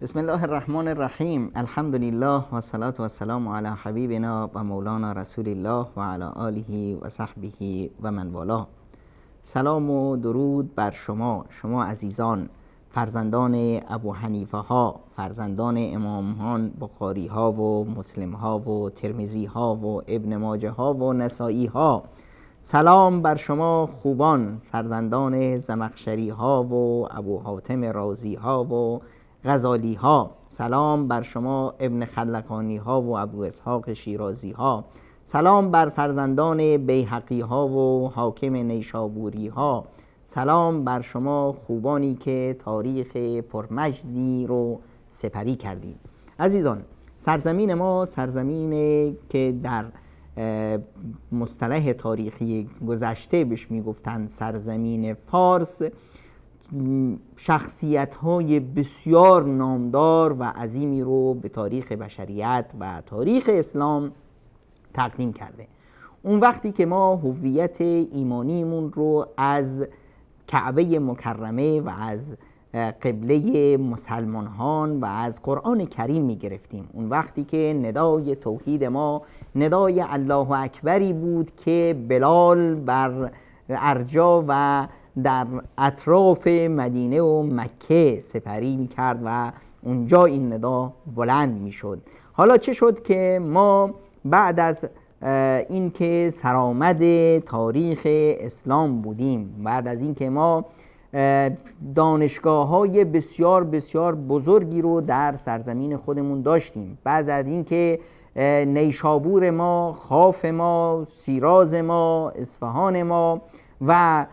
بسم الله الرحمن الرحیم. الحمد لله و الصلاة و السلام علی حبیبنا و مولانا رسول الله و علی آله و صحبه و من والاه. سلام و درود بر شما عزیزان، فرزندان ابو حنیفه ها، فرزندان امامان بخاری ها و مسلم ها و ترمذی ها و ابن ماجه ها و نسائی ها. سلام بر شما خوبان، فرزندان زمخشری ها و ابو حاتم رازی ها و غزالی ها. سلام بر شما ابن خلقانی ها و ابو اسحاق شیرازی ها. سلام بر فرزندان بیهقی ها و حاکم نیشابوری ها. سلام بر شما خوبانی که تاریخ پرمجدی رو سپری کردید. عزیزان، سرزمین ما سرزمینه که در مصطلح تاریخی گذشته بهش میگفتن سرزمین فارس. شخصیت‌های بسیار نامدار و عظیمی رو به تاریخ بشریت و تاریخ اسلام تقدیم کرده. اون وقتی که ما هویت ایمانیمون رو از کعبه مکرمه و از قبله مسلمانان و از قرآن کریم می گرفتیم، اون وقتی که ندای توحید ما ندای الله اکبری بود که بلال بر ارجا و در اطراف مدینه و مکه سپری می کرد و اونجا این ندا بلند می شد. حالا چه شد که ما بعد از اینکه سرآمد تاریخ اسلام بودیم، بعد از اینکه ما دانشگاه‌های بسیار بسیار بزرگی رو در سرزمین خودمون داشتیم، بعد از اینکه نیشابور ما، خاف ما، شیراز ما، اصفهان ما و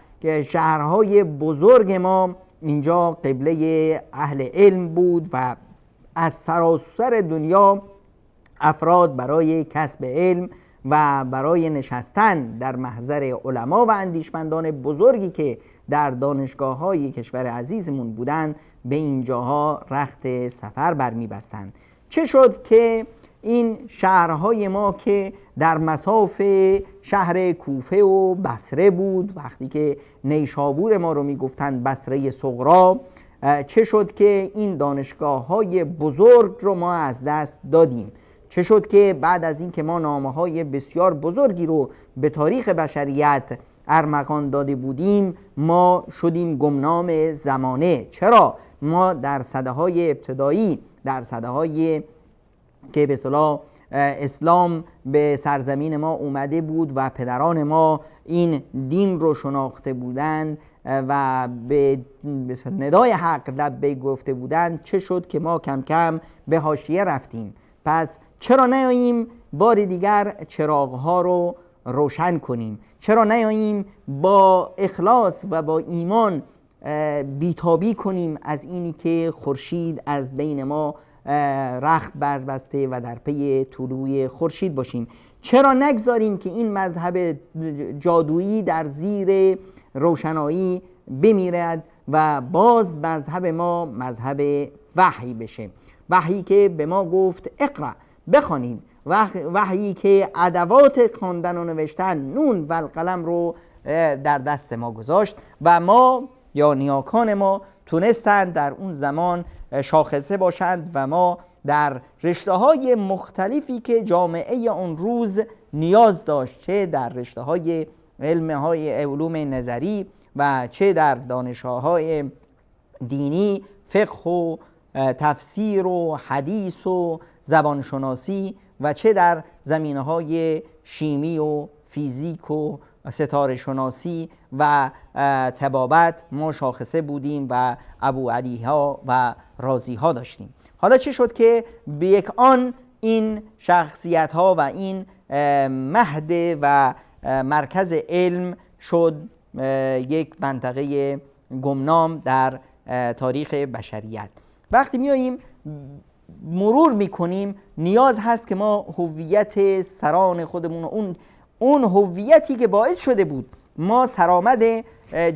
شهرهای بزرگ ما اینجا قبله اهل علم بود و از سراسر دنیا افراد برای کسب علم و برای نشستن در محضر علما و اندیشمندان بزرگی که در دانشگاه‌های کشور عزیزمون بودند به اینجاها رخت سفر برمی بستند. چه شد که این شهرهای ما که در مصاف شهر کوفه و بصره بود، وقتی که نیشابور ما رو میگفتن بصره صغرا، چه شد که این دانشگاه‌های بزرگ رو ما از دست دادیم؟ چه شد که بعد از این که ما نامه‌های بسیار بزرگی رو به تاریخ بشریت ارمغان داده بودیم، ما شدیم گمنام زمانه؟ چرا؟ ما در سده‌های ابتدایی، در سده‌های که به اصطلاح اسلام به سرزمین ما اومده بود و پدران ما این دین رو شناخته بودند و به ندای حق لبیک گفته بودند، چه شد که ما کم کم به حاشیه رفتیم؟ پس چرا نیاییم بار دیگر چراغ‌ها رو روشن کنیم؟ چرا نیاییم با اخلاص و با ایمان بیتابی کنیم از اینی که خورشید از بین ما رخت بربسته و در پی طلوع خورشید باشیم؟ چرا نگذاریم که این مذهب جادویی در زیر روشنایی بمیرد و باز مذهب ما مذهب وحی بشه؟ وحی که به ما گفت اقرأ، بخوانید، وحی که ادوات خواندن و نوشتن، نون و القلم رو در دست ما گذاشت و ما یا نیاکان ما تونستند در اون زمان شاخصه باشند و ما در رشته‌های مختلفی که جامعه اون روز نیاز داشت، چه در رشته‌های علوم نظری و چه در دانشگاه‌های دینی، فقه و تفسیر و حدیث و زبانشناسی و چه در زمینه‌های شیمی و فیزیک و ستاره شناسی و طبابت ما شاخصه بودیم و ابو علی ها و رازی ها داشتیم. حالا چه شد که به یک آن این شخصیت ها و این مهد و مرکز علم شد یک منطقه گمنام در تاریخ بشریت؟ وقتی میاییم مرور میکنیم نیاز هست که ما هویت سران خودمون، اون هویتی که باعث شده بود ما سرآمد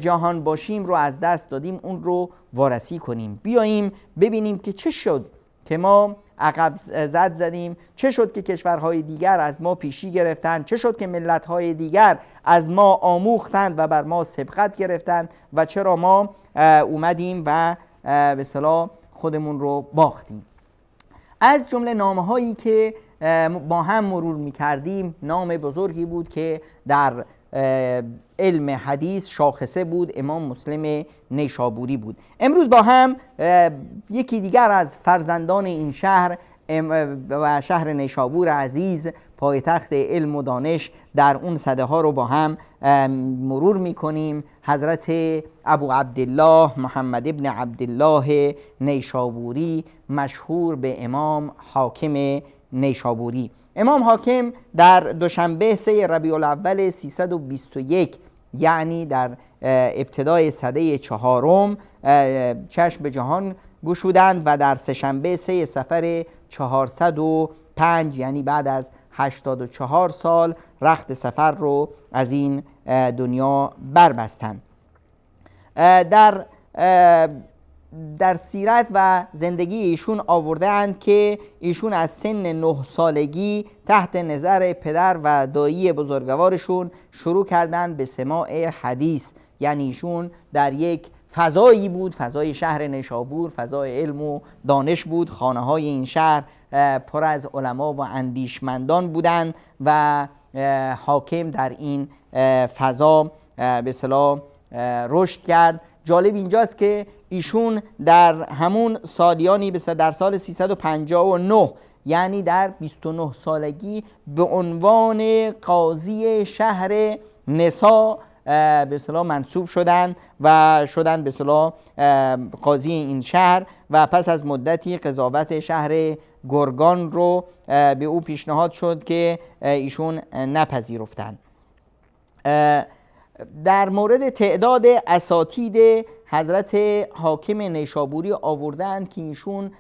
جهان باشیم رو از دست دادیم، اون رو وارسی کنیم. بیاییم ببینیم که چه شد که ما عقب زدیم، چه شد که کشورهای دیگر از ما پیشی گرفتند، چه شد که ملت‌های دیگر از ما آموختند و بر ما سبقت گرفتند و چرا ما اومدیم و به اصطلاح خودمون رو باختیم. از جمله نامه‌هایی که با هم مرور می‌کردیم، نام بزرگی بود که در علم حدیث شاخصه بود، امام مسلم نیشابوری بود. امروز با هم یکی دیگر از فرزندان این شهر و شهر نیشابور عزیز، پایتخت علم و دانش در اون سده ها رو با هم مرور میکنیم. حضرت ابو عبدالله محمد ابن عبدالله نیشابوری، مشهور به امام حاکم نیشابوری. امام حاکم در دوشنبه 3 ربیع الاول 321 یعنی در ابتدای سده چهارم چشم به جهان گشودند و در سه‌شنبه 3 صفر 405 یعنی بعد از 84 سال رخت سفر رو از این دنیا بربستند. در سیرت و زندگی ایشون آورده‌اند که ایشون از سن 9 سالگی تحت نظر پدر و دایی بزرگوارشون شروع کردند به سماع حدیث. یعنی ایشون در یک فضایی بود، فضای شهر نیشابور، فضای علم و دانش بود. خانه های این شهر پر از علما و اندیشمندان بودند و حاکم در این فضا به اصطلاح رشد کرد. جالب اینجاست که ایشون در همون سالیانی در سال 359 یعنی در 29 سالگی به عنوان قاضی شهر نسا به اصطلاح منصوب شدند و شدند به اصطلاح قاضی این شهر و پس از مدتی قضاوت شهر گرگان رو به او پیشنهاد شد که ایشون نپذیرفتند. در مورد تعداد اساتید حضرت حاکم نیشابوری آوردند که ایشون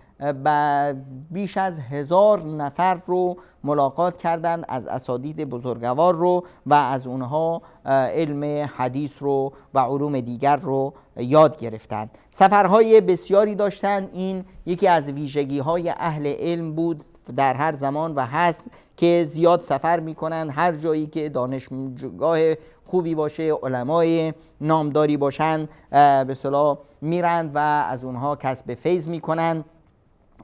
بیش از 1000 نفر رو ملاقات کردند از اساتید بزرگوار رو و از اونها علم حدیث رو و علوم دیگر رو یاد گرفتند. سفرهای بسیاری داشتند. این یکی از ویژگی‌های اهل علم بود در هر زمان و هست که زیاد سفر میکنن. هر جایی که دانشگاه خوبی باشه، علمای نامداری باشن، به اصطلاح میرند و از اونها کسب فیض میکنن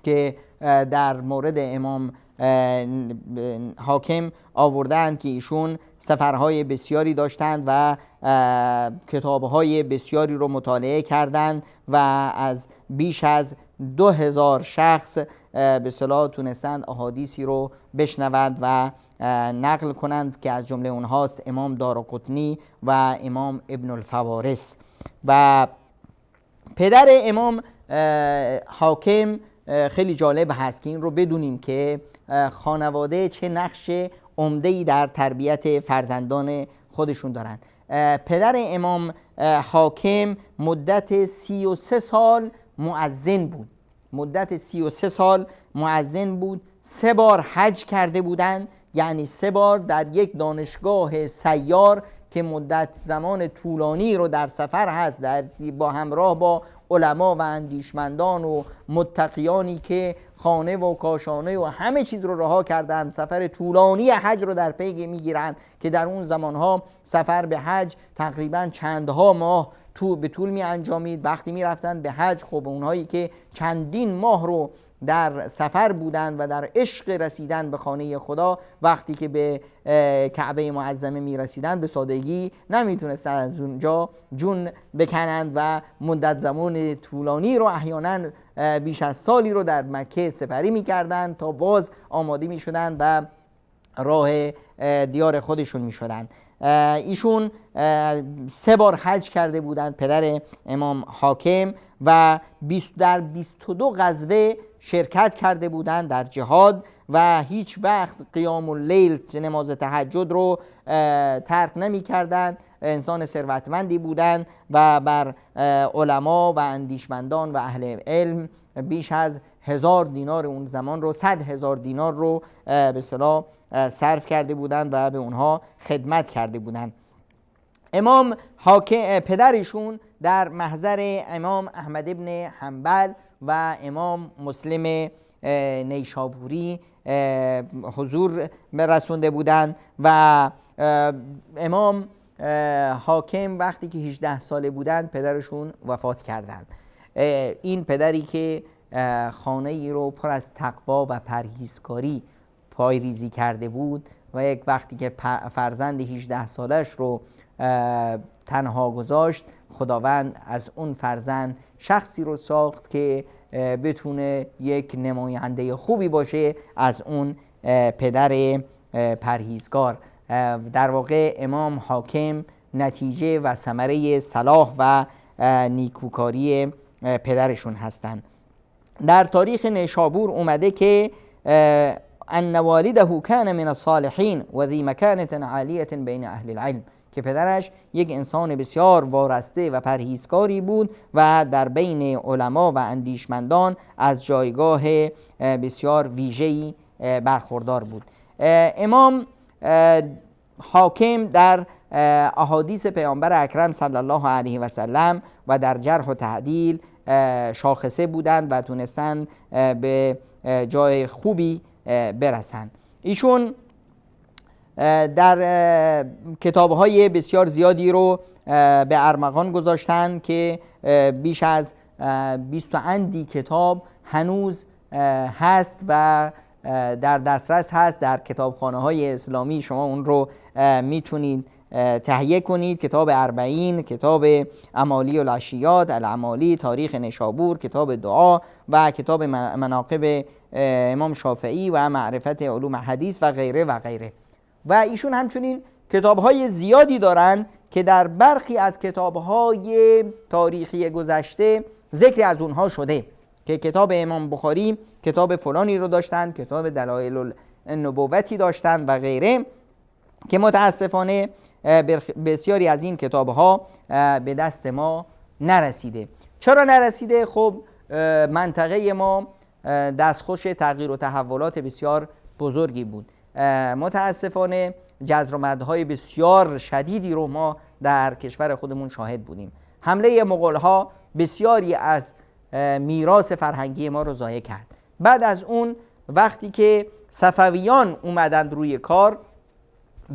که در مورد امام حاکم آوردند که ایشون سفرهای بسیاری داشتند و کتابهای بسیاری رو مطالعه کردند و از بیش از 2000 شخص به اصطلاح تونستند احادیثی رو بشنوند و نقل کنند که از جمله اونهاست امام دارقطنی و امام ابن الفوارس. و پدر امام حاکم خیلی جالب هست که این رو بدونیم که خانواده چه نقش عمده‌ای در تربیت فرزندان خودشون دارند. پدر امام حاکم مدت 33 سال مؤذن بود. مدت 33 سال مؤذن بود. 3 بار حج کرده بودند، یعنی 3 بار در یک دانشگاه سیار که مدت زمان طولانی رو در سفر هست، با همراه با علما و اندیشمندان و متقیانی که خانه و کاشانه و همه چیز رو رها کردند، سفر طولانی حج رو در پی میگیرند که در اون زمانها سفر به حج تقریبا چندها ماه به طول می انجامید. وقتی می رفتند به حج، خب اونهایی که چندین ماه رو در سفر بودند و در عشق رسیدن به خانه خدا، وقتی که به کعبه معظمه می رسیدند به سادگی نمیتونستند از اونجا جون بکنند و مدت زمان طولانی رو، احیانا بیش از سالی رو در مکه سپری می کردند تا باز آماده می شدند و راه دیار خودشون می شدند. ایشون 3 بار حج کرده بودند پدر امام حاکم و در 22 غزوه شرکت کرده بودند در جهاد و هیچ وقت قیام اللیل، نماز تهجد رو ترک نمی کردند. انسان ثروتمندی بودند و بر علما و اندیشمندان و اهل علم بیش از 1000 دینار اون زمان رو، 100,000 دینار رو به اصطلاح صرف کرده بودند و به اونها خدمت کرده بودند. امام حاکم پدرشون در محضر امام احمد ابن حنبل و امام مسلم نیشابوری حضور رسونده بودند و امام حاکم وقتی که 18 ساله بودند پدرشون وفات کردند. این پدری که خانه ای رو پر از تقوا و پرهیزکاری پایریزی کرده بود و یک وقتی که فرزند 18 سالش رو تنها گذاشت، خداوند از اون فرزند شخصی رو ساخت که بتونه یک نماینده خوبی باشه از اون پدر پرهیزگار. در واقع امام حاکم نتیجه و ثمره صلاح و نیکوکاری پدرشون هستند. در تاریخ نیشابور اومده که ان والده کان من الصالحین و ذی مکانة عالیة بین اهل العلم، که پدرش یک انسان بسیار وارسته و پرهیزکاری بود و در بین علما و اندیشمندان از جایگاه بسیار ویژه‌ای برخوردار بود. امام حاکم در احادیث پیامبر اکرم صلی الله علیه و سلم و در جرح و تعدیل شاخصه بودند و تونستند به جای خوبی برسند. ایشون در کتاب‌های بسیار زیادی رو به ارمغان گذاشتن که بیش از 20 اندی کتاب هنوز هست و در دسترس هست. در کتابخانه‌های اسلامی شما اون رو میتونید تهیه کنید. کتاب 40، کتاب امالی العشیات، العمالی، تاریخ نیشابور، کتاب دعا و کتاب مناقب امام شافعی و معرفت علوم حدیث و غیره و غیره. و ایشون همچنین کتاب‌های زیادی دارن که در برخی از کتاب‌های تاریخی گذشته ذکری از اونها شده که کتاب امام بخاری کتاب فلانی رو داشتن، کتاب دلایل النبوتی داشتن و غیره، که متاسفانه بسیاری از این کتاب‌ها به دست ما نرسیده. چرا نرسیده؟ خب منطقه ما دستخوش تغییر و تحولات بسیار بزرگی بود. متاسفانه جزر و مدهای بسیار شدیدی رو ما در کشور خودمون شاهد بودیم. حمله مغول‌ها بسیاری از میراث فرهنگی ما رو ضایع کرد. بعد از اون وقتی که صفویان اومدند روی کار،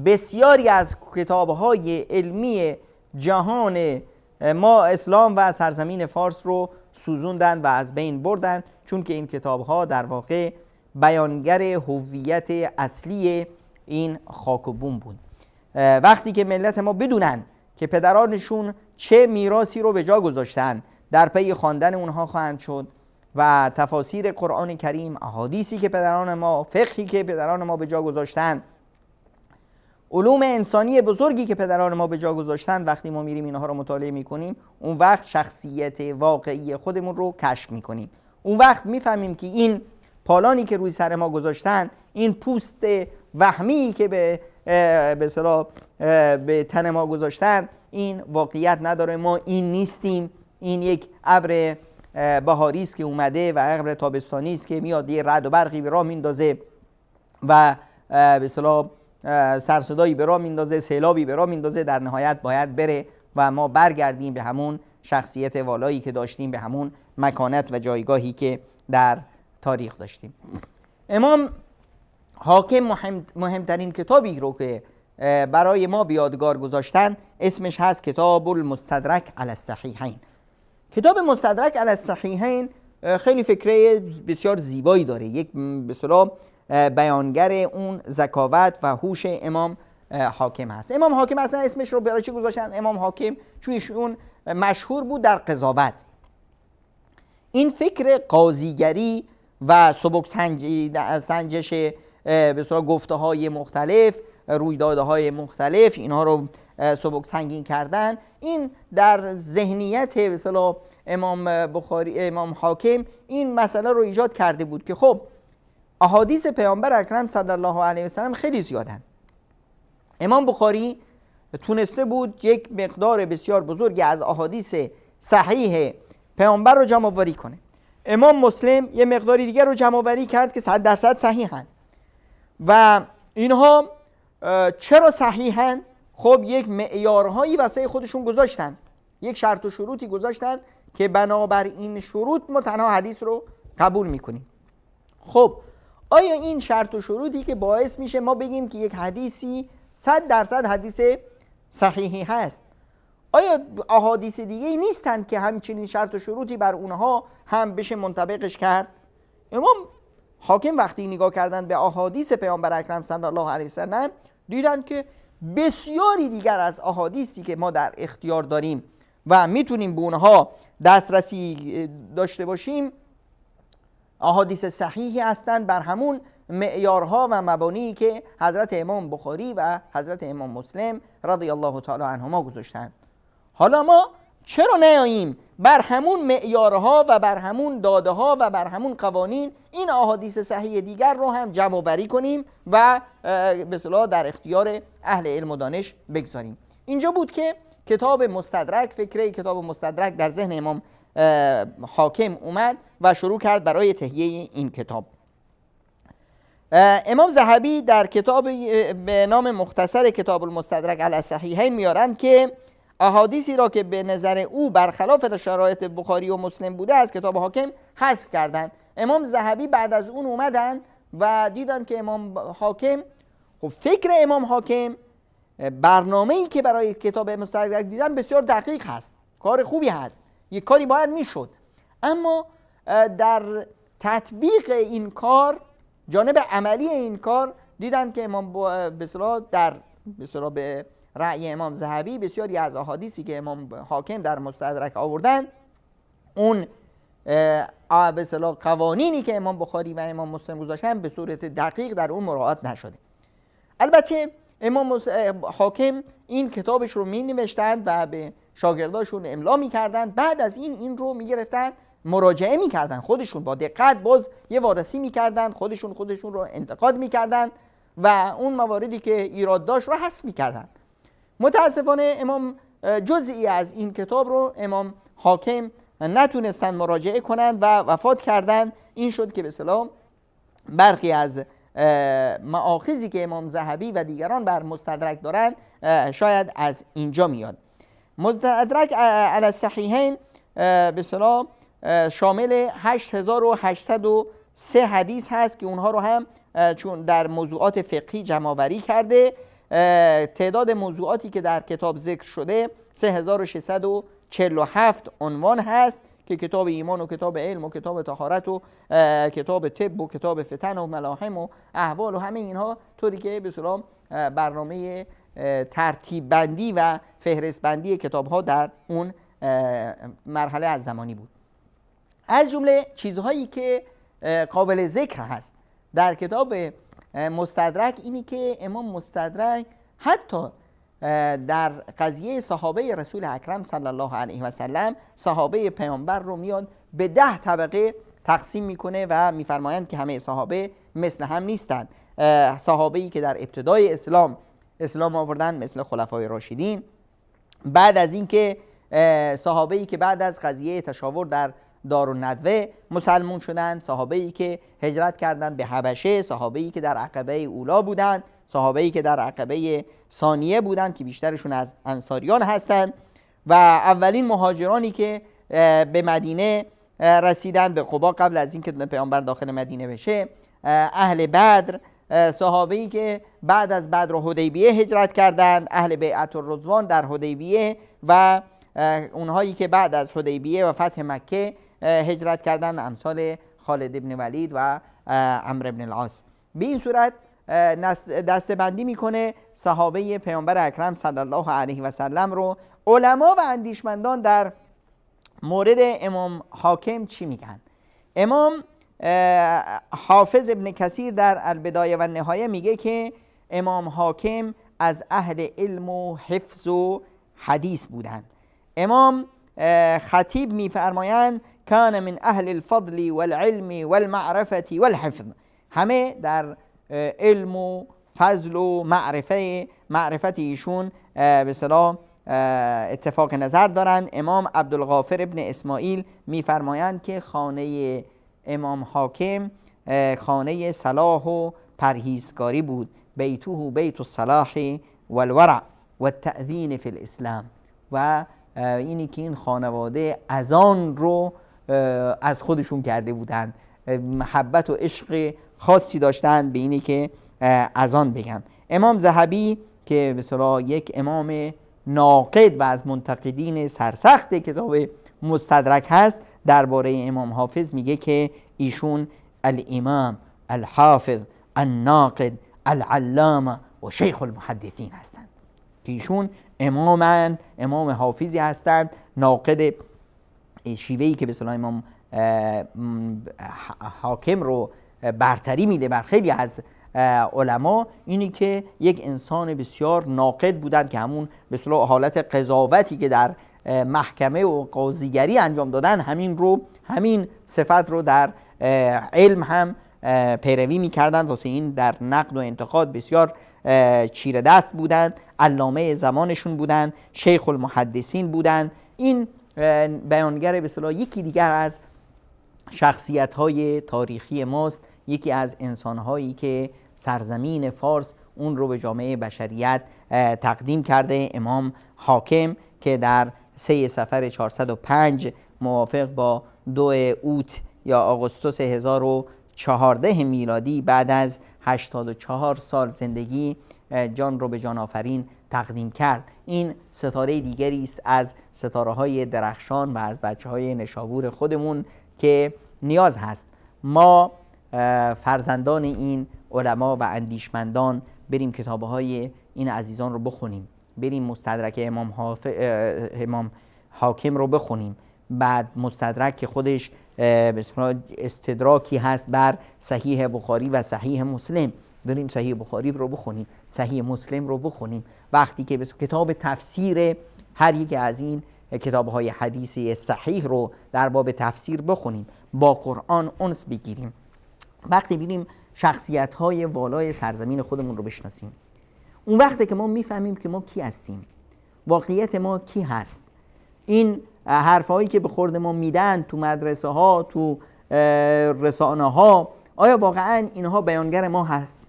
بسیاری از کتاب‌های علمی جهان ما اسلام و سرزمین فارس رو سوزوندن و از بین بردن، چون که این کتاب‌ها در واقع بیانگر هویت اصلی این خاک و بوم بود. وقتی که ملت ما بدونن که پدرانشون چه میراثی رو به جا گذاشتن، در پی خواندن اونها خواهند شد و تفاسیر قرآن کریم، احادیثی که پدران ما، فقهی که پدران ما به جا گذاشتن، علوم انسانی بزرگی که پدران ما به جا گذاشتن، وقتی ما میریم اینها رو مطالعه میکنیم، اون وقت شخصیت واقعی خودمون رو کشف میکنیم. اون وقت میفهمیم که این پالانی که روی سر ما گذاشتن، این پوست وهمی که به تن ما گذاشتن، این واقعیت نداره. ما این نیستیم. این یک ابر بهاری است که اومده و ابر تابستانی است که میاد یه رعد و برقی به راه میندازه و به اصطلاح سرصدایی به راه میندازه، سیلابی به راه میندازه، در نهایت باید بره و ما برگردیم به همون شخصیت والایی که داشتیم، به همون مکانت و جایگاهی که در تاریخ داشتیم. امام حاکم مهمترین کتابی رو که برای ما به یادگار گذاشتن اسمش هست کتاب المستدرک علی الصحیحین. کتاب مستدرک علی الصحیحین خیلی فکره بسیار زیبایی داره. یک به اصطلاح بیانگر اون ذکاوت و هوش امام حاکم هست. امام حاکم اصلا اسمش رو برای چی گذاشتن امام حاکم؟ چون ایشون مشهور بود در قضاوت. این فکر قاضیگری و سبک سنجش به اصطلاح گفته‌های مختلف، رویدادهای مختلف، اینها رو سبک سنگین کردن، این در ذهنیت به اصطلاح امام بخاری، امام حاکم این مسئله رو ایجاد کرده بود که خب احادیث پیامبر اکرم صلی الله علیه و سلم خیلی زیادن. امام بخاری تونسته بود یک مقدار بسیار بزرگی از احادیث صحیح پیامبر رو جمع آوری کنه. امام مسلم یه مقداری دیگر رو جمع آوری کرد که 100% صحیحن. و اینها چرا صحیحن؟ خب یک معیارهایی واسه خودشون گذاشتن، یک شرط و شروطی گذاشتن که بنابر این شروط ما تنها حدیث رو قبول میکنیم. خب آیا این شرط و شروطی که باعث میشه ما بگیم که یک حدیثی 100% حدیث صحیحی هست، آیا احادیث دیگه ای نیستند که همچنین شرط و شروطی بر اونها هم بشه منطبقش کرد؟ امام حاکم وقتی نگاه کردن به احادیث پیامبر اکرم صلی الله علیه وسلم دیدن که بسیاری دیگر از احادیثی که ما در اختیار داریم و میتونیم به اونها دسترسی داشته باشیم احادیث صحیحی هستند بر همون معیارها و مبانی که حضرت امام بخاری و حضرت امام مسلم رضی الله تعالی عنهما گذاشتند. حالا ما چرا نیاییم بر همون معیارها و بر همون داده ها و بر همون قوانین این احادیث صحیح دیگر رو هم جمع آوری کنیم و به اصطلاح در اختیار اهل علم و دانش بگذاریم؟ اینجا بود که کتاب مستدرک، فکره کتاب مستدرک در ذهن امام حاکم اومد و شروع کرد برای تهیه این کتاب. امام ذهبی در کتاب به نام مختصر کتاب المستدرک علی الصحیحین میارند که احادیثی را که به نظر او برخلاف شرایط بخاری و مسلم بوده از کتاب حاکم حذف کردند. امام ذهبی بعد از اون اومدن و دیدن که امام حاکم، خب فکر امام حاکم، برنامه‌ای که برای کتاب مستدرک دیدن بسیار دقیق هست، کار خوبی هست، یک کاری باید میشد، اما در تطبیق این کار، جانب عملی این کار، دیدن که امام به رأی امام ذهبی بسیاری از احادیثی که امام حاکم در مستدرک آوردن، اون به اصطلاح قوانینی که امام بخاری و امام مسلم گذاشتن به صورت دقیق در اون مراعات نشده. البته امام حاکم این کتابش رو می نوشتند و به شاگرداشون املا می کردند. بعد از این رو می گرفتن مراجعه می کردن، خودشون با دقت باز یه وارسی می کردن، خودشون رو انتقاد می کردن و اون مواردی که ایراد داشت رو حذف می کردن. متاسفانه امام جزئی از این کتاب رو امام حاکم نتونستن مراجعه کنند و وفات کردند. این شد که به اصطلاح برخی از مآخذی که امام ذهبی و دیگران بر مستدرک دارند شاید از اینجا میاد. مستدرک علی الصحیحین به اصطلاح شامل 8803 حدیث هست که اونها رو هم چون در موضوعات فقهی جمع آوری کرده. تعداد موضوعاتی که در کتاب ذکر شده 3647 عنوان هست که کتاب ایمان و کتاب علم و کتاب طهارت و کتاب طب و کتاب فتن و ملاحم و احوال و همه اینها، طوری که به اصطلاح برنامه ترتیب بندی و فهرست بندی کتاب ها در اون مرحله از زمانی بود. از جمله چیزهایی که قابل ذکر هست در کتاب مستدرک اینی که امام مستدرک حتی در قضیه صحابه رسول اکرم صلی الله علیه و سلم، صحابه پیامبر رو میاد به 10 طبقه تقسیم میکنه و میفرمایند که همه صحابه مثل هم نیستند. صحابه‌ای که در ابتدای اسلام آوردن مثل خلفای راشدین، بعد از اینکه صحابه‌ای که بعد از قضیه تشاور در دارالندوه مسلمون شدن، صحابه‌ای که هجرت کردند به حبشه، صحابه‌ای که در عقبه اولا بودند، صحابه‌ای که در عقبه ثانیه بودند که بیشترشون از انصاریان هستند، و اولین مهاجرانی که به مدینه رسیدند به قبا قبل از اینکه پیامبر داخل مدینه بشه، اهل بدر، صحابه‌ای که بعد از بدر و حدیبیه هجرت کردند، اهل بیعت الرضوان در حدیبیه، و اونهایی که بعد از حدیبیه و فتح مکه هجرت کردند، امثال خالد ابن ولید و عمرو ابن العاص. به این صورت دسته‌بندی میکنه صحابه پیامبر اکرم صلی الله علیه و سلم رو. علما و اندیشمندان در مورد امام حاکم چی میگن؟ امام حافظ ابن کثیر در البدایه و النهایه میگه که امام حاکم از اهل علم و حفظ و حدیث بودند. امام خطیب میفرمایند کان من اهل الفضل والعلم والمعرفه والحفظ، همه در علم و فضل و معرفت ایشون به اصطلاح اتفاق نظر دارند. امام عبدالغافر ابن اسماعیل میفرمایند که خانه امام حاکم خانه صلاح و پرهیزکاری بود، بیته بیت الصلاح والورع والتأذین فی الاسلام، و اینی که این خانواده اذان رو از خودشون کرده بودند، محبت و عشق خاصی داشتند به اینی که اذان بگن. امام ذهبی که به اصطلاح یک امام ناقد و از منتقدین سرسخت کتاب مستدرک هست درباره امام حافظ میگه که ایشون الامام الحافظ الناقد العلامه و شیخ المحدثین هستند، که ایشون امام حافظی هستند، ناقد شیوهی که به اصطلاح امام حاکم رو برتری میده بر خیلی از علما، اینی که یک انسان بسیار ناقد بودند که همون به اصطلاح حالت قضاوتی که در محکمه و قاضیگری انجام دادن همین صفت رو در علم هم پیروی میکردند، واسه این در نقد و انتقاد بسیار چیره دست بودند، علامه زمانشون بودند، شیخ المحدثین بودند. این بیانگر به اصطلاح یکی دیگر از شخصیت‌های تاریخی ماست، یکی از انسان‌هایی که سرزمین فارس اون رو به جامعه بشریت تقدیم کرده، امام حاکم که در 3 صفر 405 موافق با 2 اوت یا آگوستوس 1014 میلادی بعد از 84 سال زندگی جان رو به جان آفرین تقدیم کرد. این ستاره دیگری است از ستاره‌های درخشان و از بچه‌های نشابور خودمون که نیاز هست ما فرزندان این علما و اندیشمندان بریم کتاب‌های این عزیزان رو بخونیم، بریم مستدرک امام حاکم رو بخونیم، بعد مستدرک که خودش استدراکی هست بر صحیح بخاری و صحیح مسلم، بریم صحیح بخاری رو بخونیم، صحیح مسلم رو بخونیم. وقتی که کتاب تفسیر هر یک از این کتاب‌های حدیثی صحیح رو در باب تفسیر بخونیم، با قرآن انس بگیریم، وقتی بریم شخصیت‌های والای سرزمین خودمون رو بشناسیم، اون وقته که ما میفهمیم که ما کی هستیم، واقعیت ما کی هست. این حرفایی که به خورد ما میدن تو مدرسه ها، تو رسانه ها، آیا واقعا اینها بیانگر ما هست؟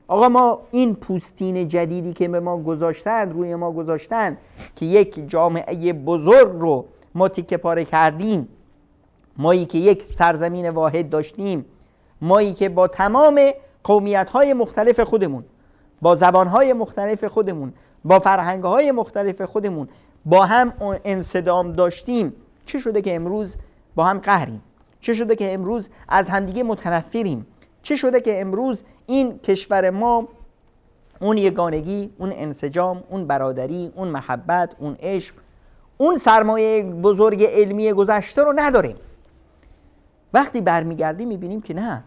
آقا ما این پوستین جدیدی که به ما گذاشتن، روی ما گذاشتن، که یک جامعه بزرگ رو ما تیکه پاره کردیم، مایی که یک سرزمین واحد داشتیم، مایی که با تمام قومیت‌های مختلف خودمون، با زبان‌های مختلف خودمون، با فرهنگ‌های مختلف خودمون با هم انصدام داشتیم، چه شده که امروز با هم قهریم؟ چه شده که امروز از همدیگه متنفریم؟ چه شده که امروز این کشور ما اون یگانگی، اون انسجام، اون برادری، اون محبت، اون عشق، اون سرمایه بزرگ علمی گذشته رو نداریم؟ وقتی برمیگردیم میبینیم که نه،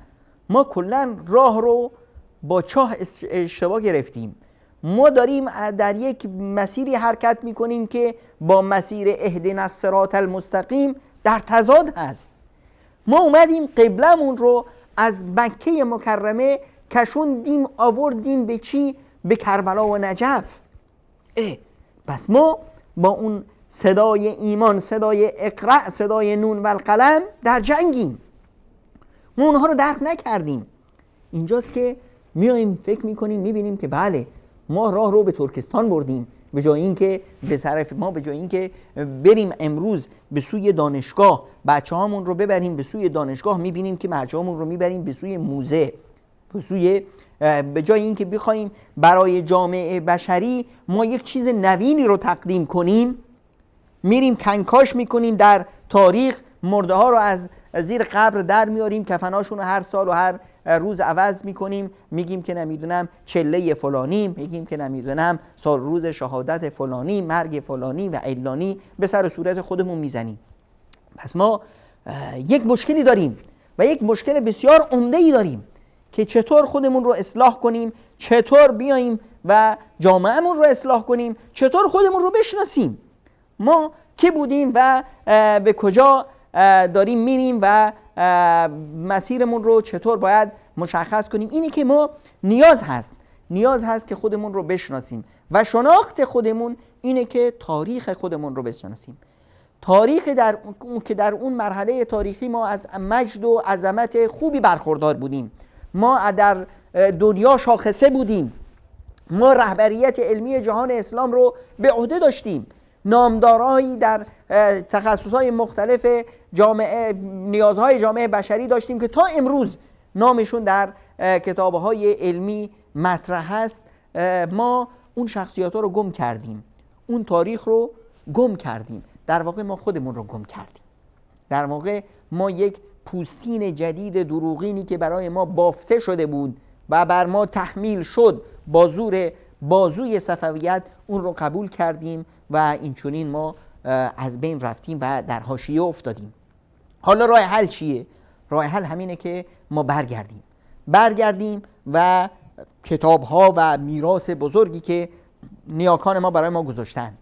ما کلا راه رو با چاه اشتباه گرفتیم. ما داریم در یک مسیری حرکت میکنیم که با مسیر اهدنا الصراط المستقیم در تضاد هست. ما اومدیم قبلمون رو از مکه مکرمه کشوندیم آوردیم به چی؟ به کربلا و نجف. پس ما با اون صدای ایمان، صدای اقرأ، صدای نون و القلم در جنگیم. ما اونها رو درک نکردیم. اینجاست که میایم فکر میکنیم میبینیم که بله، ما راه رو به ترکستان بردیم، به جای اینکه به طرف ما، به جای اینکه بریم امروز به سوی دانشگاه بچه‌هامون رو ببریم به سوی دانشگاه، میبینیم که بچه‌هامون رو میبریم به سوی موزه، به جای اینکه بخوایم برای جامعه بشری ما یک چیز نوینی رو تقدیم کنیم، میریم کنکاش میکنیم در تاریخ، مرده ها رو از زیر قبر در میاریم، کفناشون رو هر سال و هر روز عوض میکنیم، میگیم که نمیدونم چله فلانی، میگیم که نمیدونم سال روز شهادت فلانی، مرگ فلانی و علانی به سر صورت خودمون میزنیم. پس ما یک مشکلی داریم و یک مشکل بسیار عمده‌ای داریم که چطور خودمون رو اصلاح کنیم، چطور بیاییم و جامعهمون رو اصلاح کنیم، چطور خودمون رو بشناسیم، ما کی بودیم و به کجا داریم میریم و مسیرمون رو چطور باید مشخص کنیم. اینی که ما نیاز هست که خودمون رو بشناسیم و شناخت خودمون اینه که تاریخ خودمون رو بشناسیم. تاریخ که در اون مرحله تاریخی ما از مجد و عظمت خوبی برخوردار بودیم، ما در دنیا شاخصه بودیم، ما رهبریت علمی جهان اسلام رو به عهده داشتیم، نامدارایی در تخصصهای مختلف جامعه، نیازهای جامعه بشری داشتیم که تا امروز نامشون در کتابهای علمی مطرح هست. ما اون شخصیت ها رو گم کردیم، اون تاریخ رو گم کردیم. در واقع ما خودمون رو گم کردیم. در واقع ما یک پوستین جدید دروغینی که برای ما بافته شده بود و بر ما تحمیل شد با زور بازوی صفویت، اون رو قبول کردیم و اینچنین ما از بین رفتیم و در حاشیه افتادیم. حالا راه حل چیه؟ راه حل همینه که ما برگردیم و کتاب‌ها و میراث بزرگی که نیاکان ما برای ما گذاشتن،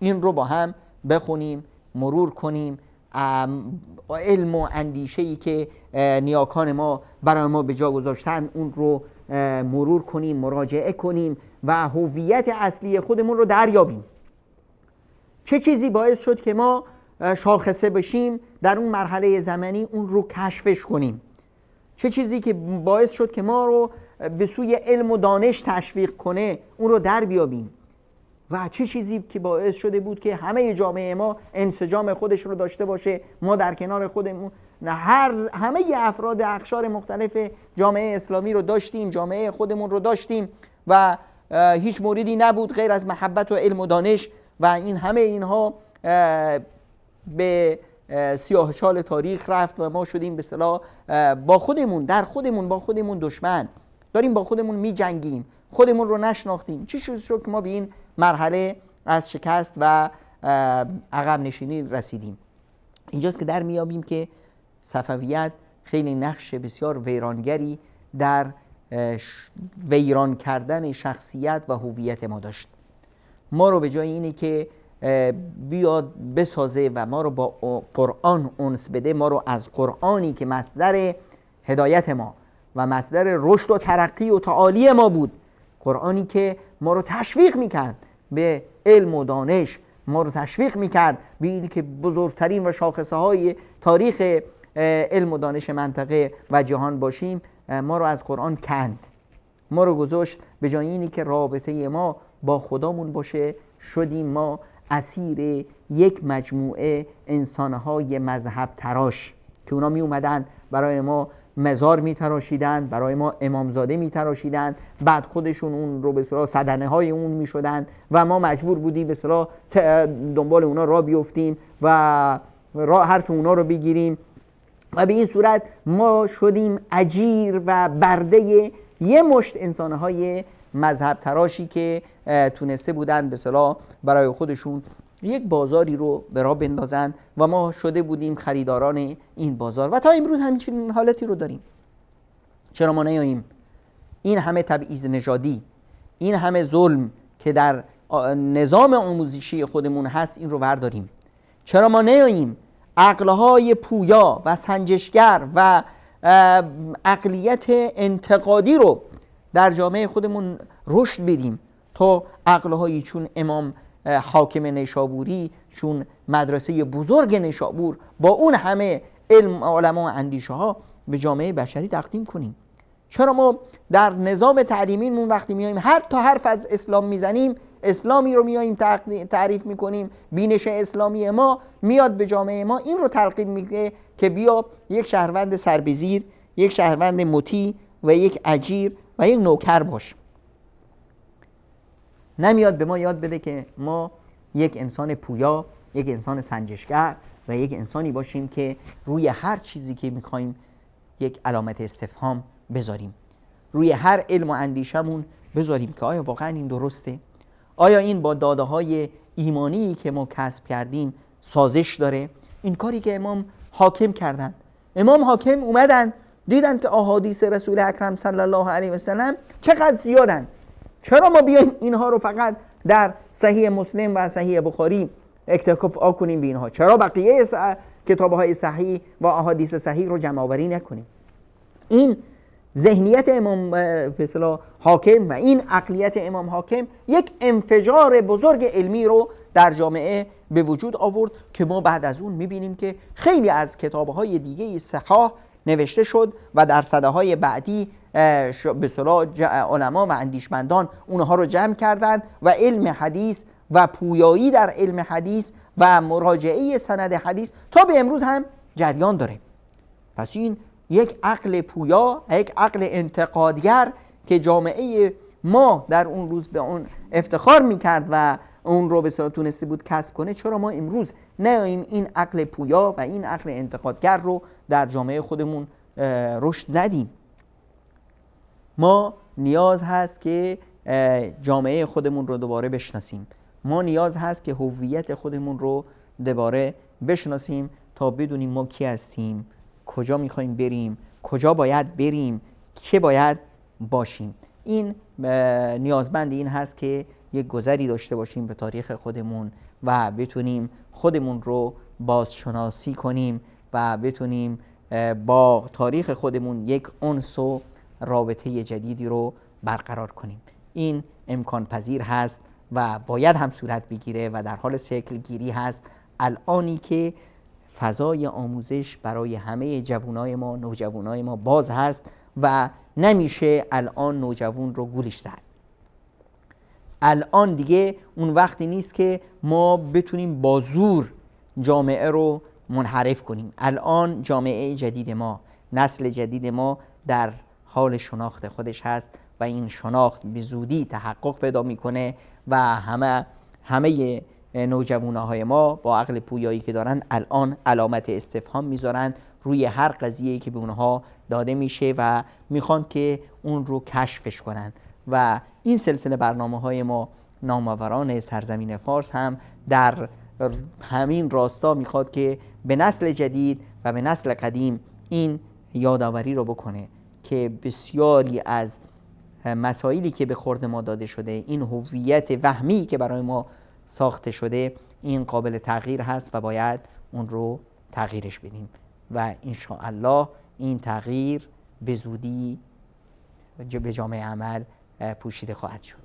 این رو با هم بخونیم، مرور کنیم، علم و اندیشه‌ای که نیاکان ما برای ما به جا گذاشتن اون رو مرور کنیم، مراجعه کنیم و هویت اصلی خودمون رو دریابیم. چه چیزی باعث شد که ما شاخصه بشیم در اون مرحله زمانی، اون رو کشفش کنیم. چه چیزی که باعث شد که ما رو به سوی علم و دانش تشویق کنه، اون رو در بیابیم. و چه چیزی که باعث شده بود که همه جامعه ما انسجام خودش رو داشته باشه، ما در کنار خودمون همه افراد اقشار مختلف جامعه اسلامی رو داشتیم، جامعه خودمون رو داشتیم و هیچ موردی نبود غیر از محبت و علم و دانش و این همه اینها به سیاه چال تاریخ رفت و ما شدیم به اصطلاح با خودمون دشمن، داریم با خودمون می جنگیم، خودمون رو نشناختیم. چی شد که ما به این مرحله از شکست و عقب نشینی رسیدیم؟ اینجاست که در میابیم که صفویت خیلی نقش بسیار ویرانگری در ویران کردن شخصیت و هویت ما داشت. ما رو به جای اینی که بیاد بسازه و ما رو با قرآن انس بده، ما رو از قرآنی که مصدر هدایت ما و مصدر رشد و ترقی و تعالی ما بود، قرآنی که ما رو تشویق میکرد به علم و دانش، ما رو تشویق میکرد به اینی که بزرگترین و شاخصه های تاریخ علم و دانش منطقه و جهان باشیم، ما رو از قرآن کند، ما رو گذاشت به جای اینی که رابطه ما با خدامون باشه، شدیم ما اسیر یک مجموعه انسانهای مذهب تراش که اونا می اومدن برای ما مزار می تراشیدن، برای ما امامزاده می تراشیدن، بعد خودشون اون رو به اصطلاح صدنه های اون می شدن و ما مجبور بودیم به اصطلاح دنبال اونا را بیفتیم و حرف اونا رو بگیریم و به این صورت ما شدیم اجیر و برده یه مشت انسانهای مذهب تراشی که تونسته بودن به اصطلاح برای خودشون یک بازاری رو به راه بندازن و ما شده بودیم خریداران این بازار و تا امروز همچین حالتی رو داریم. چرا ما نیاییم این همه تبعیض نژادی، این همه ظلم که در نظام آموزشی خودمون هست این رو برداریم؟ چرا ما نیاییم عقلهای پویا و سنجشگر و عقلیت انتقادی رو در جامعه خودمون رشد بدیم تا عقلهایی چون امام حاکم نیشابوری، چون مدرسه بزرگ نیشابور با اون همه علم علما و اندیشه ها به جامعه بشری تقدیم کنیم؟ چرا ما در نظام تعلیمیمون وقتی میایم حتی حرف از اسلام میزنیم، اسلامی رو میایم تعریف میکنیم، بینش اسلامی ما میاد به جامعه ما این رو تلقین میگه که بیا یک شهروند سربزیر، یک شهروند مطیع و یک اجیر و یک نوکر باش. نمیاد به ما یاد بده که ما یک انسان پویا، یک انسان سنجشگر و یک انسانی باشیم که روی هر چیزی که میخوایم یک علامت استفهام بذاریم، روی هر علم و اندیشمون بذاریم که آیا واقعا این درسته؟ آیا این با داده های ایمانی که ما کسب کردیم سازش داره؟ این کاری که امام حاکم کردن، امام حاکم اومدن دیدن که احادیث رسول اکرم صلی الله علیه و سلم چقدر زیادن، چرا ما بیایم اینها رو فقط در صحیح مسلم و صحیح بخاری اکتفا کنیم به اینها؟ چرا بقیه کتاب‌های صحیح و احادیث صحیح رو جمع آوری نکنیم؟ این ذهنیت امام به اصطلاح حاکم و این عقلیت امام حاکم یک انفجار بزرگ علمی رو در جامعه به وجود آورد که ما بعد از اون می‌بینیم که خیلی از کتاب‌های دیگه صحاح نوشته شد و در سده‌های بعدی به اصطلاح علما و اندیشمندان اونها رو جمع کردند و علم حدیث و پویایی در علم حدیث و مراجعه سند حدیث تا به امروز هم جریان داره. پس این یک عقل پویا، یک عقل انتقادگر که جامعه ما در اون روز به اون افتخار میکرد و اون رو به صورت تونسته بود کسب کنه، چرا ما امروز نیاییم این عقل پویا و این عقل انتقادگر رو در جامعه خودمون رشد ندیم؟ ما نیاز هست که جامعه خودمون رو دوباره بشناسیم. ما نیاز هست که هویت خودمون رو دوباره بشناسیم تا بدونیم ما کی هستیم، کجا میخوایم بریم، کجا باید بریم، چه باید باشیم. این نیازمند این هست که یک گذری داشته باشیم به تاریخ خودمون و بتونیم خودمون رو بازشناسی کنیم و بتونیم با تاریخ خودمون یک انس و رابطه جدیدی رو برقرار کنیم. این امکان پذیر هست و باید هم صورت بگیره و در حال شکل گیری هست الانی که فضای آموزش برای همه جوانای ما، نوجوانای ما باز هست و نمیشه الان نوجوان رو گولش زد. الان دیگه اون وقتی نیست که ما بتونیم با زور جامعه رو منحرف کنیم. الان جامعه جدید ما، نسل جدید ما در حال شناخت خودش هست و این شناخت به زودی تحقق پیدا میکنه و همه نوجوانهای ما با عقل پویایی که دارن الان علامت استفهام میذارن روی هر قضیه‌ای که به اونها داده میشه و میخوان که اون رو کشفش کنن. و این سلسله برنامه‌های ما نامآوران سرزمین فارس هم در همین راستا میخواد که به نسل جدید و به نسل قدیم این یادآوری رو بکنه که بسیاری از مسائلی که به خورد ما داده شده، این هویت وهمی که برای ما ساخته شده، این قابل تغییر هست و باید اون رو تغییرش بدیم و انشاءالله این تغییر به زودی به جامعه عمل پوشیده خواهد شد.